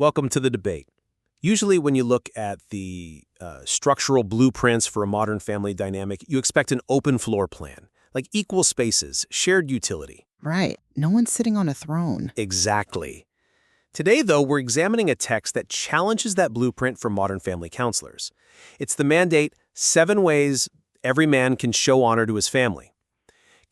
Welcome to the debate. Usually when you look at the structural blueprints for a modern family dynamic, you expect an open floor plan, like equal spaces, shared utility. Right. No one's sitting on a throne. Exactly. Today, though, we're examining a text that challenges that blueprint for modern family counselors. It's the mandate, 7 ways every man can show honor to his family.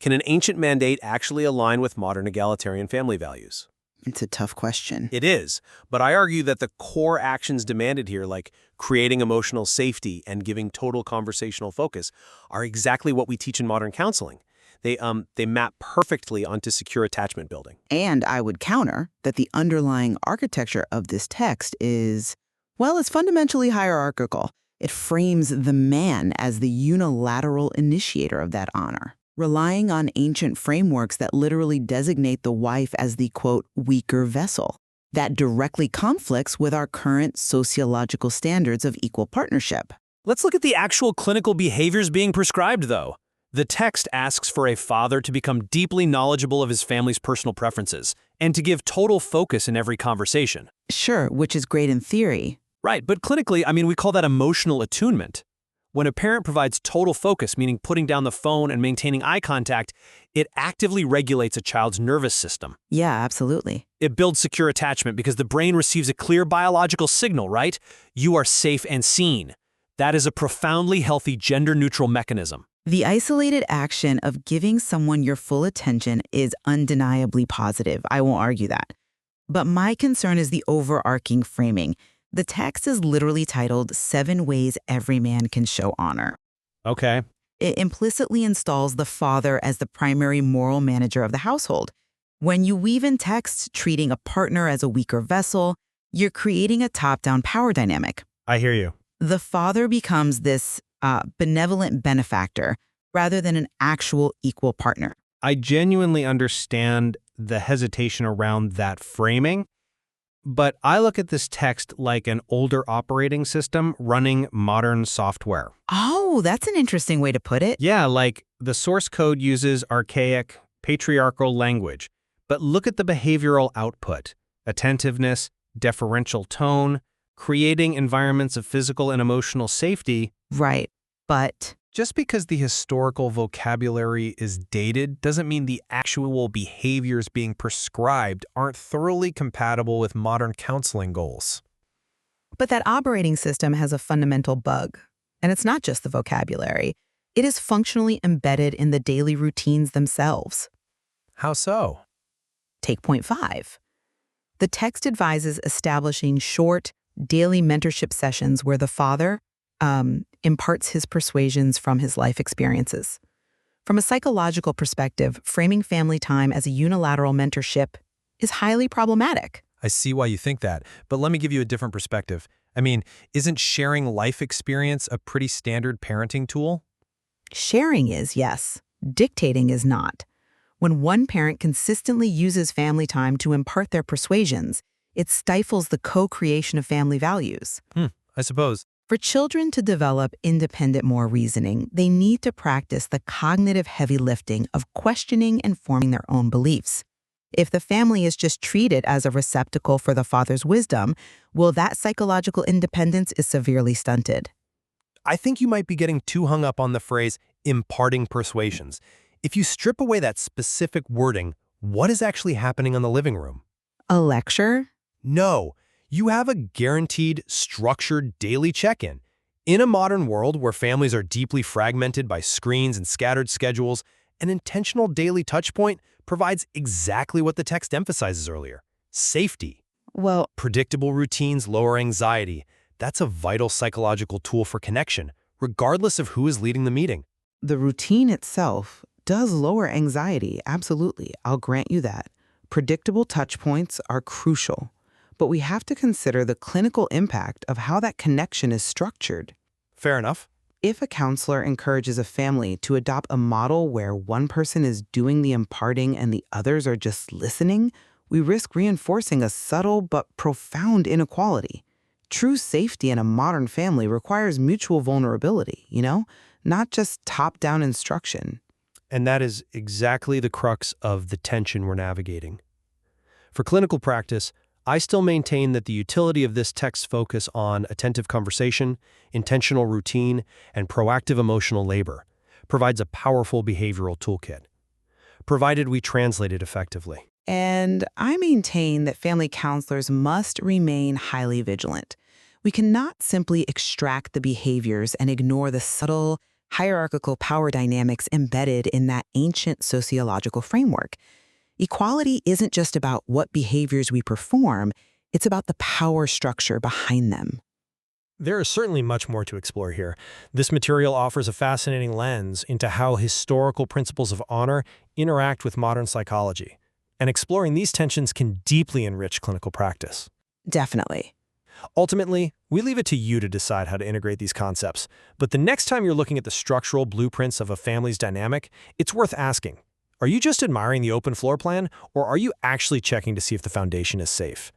Can an ancient mandate actually align with modern egalitarian family values? It's a tough question. It is, but I argue that the core actions demanded here, like creating emotional safety and giving total conversational focus, are exactly what we teach in modern counseling. They map perfectly onto secure attachment building. And I would counter that the underlying architecture of this text is, well, it's fundamentally hierarchical. It frames the man as the unilateral initiator of that honor, relying on ancient frameworks that literally designate the wife as the, quote, weaker vessel. That directly conflicts with our current sociological standards of equal partnership. Let's look at the actual clinical behaviors being prescribed, though. The text asks for a father to become deeply knowledgeable of his family's personal preferences and to give total focus in every conversation. Sure, which is great in theory. Right, but clinically, we call that emotional attunement. When a parent provides total focus, meaning putting down the phone and maintaining eye contact, it actively regulates a child's nervous system. Yeah, absolutely. It builds secure attachment because the brain receives a clear biological signal, right? You are safe and seen. That is a profoundly healthy gender-neutral mechanism. The isolated action of giving someone your full attention is undeniably positive. I won't argue that. But my concern is the overarching framing. The text is literally titled 7 Ways Every Man Can Show Honor. Okay. It implicitly installs the father as the primary moral manager of the household. When you weave in text treating a partner as a weaker vessel, you're creating a top-down power dynamic. I hear you. The father becomes this benevolent benefactor rather than an actual equal partner. I genuinely understand the hesitation around that framing, but I look at this text like an older operating system running modern software. Oh, that's an interesting way to put it. Yeah, like the source code uses archaic, patriarchal language, but look at the behavioral output: attentiveness, deferential tone, creating environments of physical and emotional safety. Right, but Just because the historical vocabulary is dated doesn't mean the actual behaviors being prescribed aren't thoroughly compatible with modern counseling goals. That operating system has a fundamental bug. And it's not just the vocabulary. It is functionally embedded in the daily routines themselves. How so? Take point 5. The text advises establishing short, daily mentorship sessions where the father imparts his persuasions from his life experiences. From a psychological perspective, framing family time as a unilateral mentorship is highly problematic. I see why you think that, but let me give you a different perspective. Isn't sharing life experience a pretty standard parenting tool? Sharing is, yes. Dictating is not. When one parent consistently uses family time to impart their persuasions, it stifles the co-creation of family values. I suppose. For children to develop independent moral reasoning, they need to practice the cognitive heavy lifting of questioning and forming their own beliefs. If the family is just treated as a receptacle for the father's wisdom, that psychological independence is severely stunted. I think you might be getting too hung up on the phrase imparting persuasions. If you strip away that specific wording, what is actually happening in the living room? A lecture? No. You have a guaranteed, structured daily check-in. In a modern world where families are deeply fragmented by screens and scattered schedules, an intentional daily touchpoint provides exactly what the text emphasizes earlier: safety. Predictable routines lower anxiety. That's a vital psychological tool for connection, regardless of who is leading the meeting. The routine itself does lower anxiety, absolutely. I'll grant you that. Predictable touch points are crucial. But we have to consider the clinical impact of how that connection is structured. Fair enough. If a counselor encourages a family to adopt a model where one person is doing the imparting and the others are just listening, we risk reinforcing a subtle but profound inequality. True safety in a modern family requires mutual vulnerability, not just top-down instruction. And that is exactly the crux of the tension we're navigating. For clinical practice, I still maintain that the utility of this text's focus on attentive conversation, intentional routine, and proactive emotional labor provides a powerful behavioral toolkit, provided we translate it effectively. And I maintain that family counselors must remain highly vigilant. We cannot simply extract the behaviors and ignore the subtle, hierarchical power dynamics embedded in that ancient sociological framework. Equality isn't just about what behaviors we perform, it's about the power structure behind them. There is certainly much more to explore here. This material offers a fascinating lens into how historical principles of honor interact with modern psychology, and exploring these tensions can deeply enrich clinical practice. Definitely. Ultimately, we leave it to you to decide how to integrate these concepts, but the next time you're looking at the structural blueprints of a family's dynamic, it's worth asking, are you just admiring the open floor plan, or are you actually checking to see if the foundation is safe?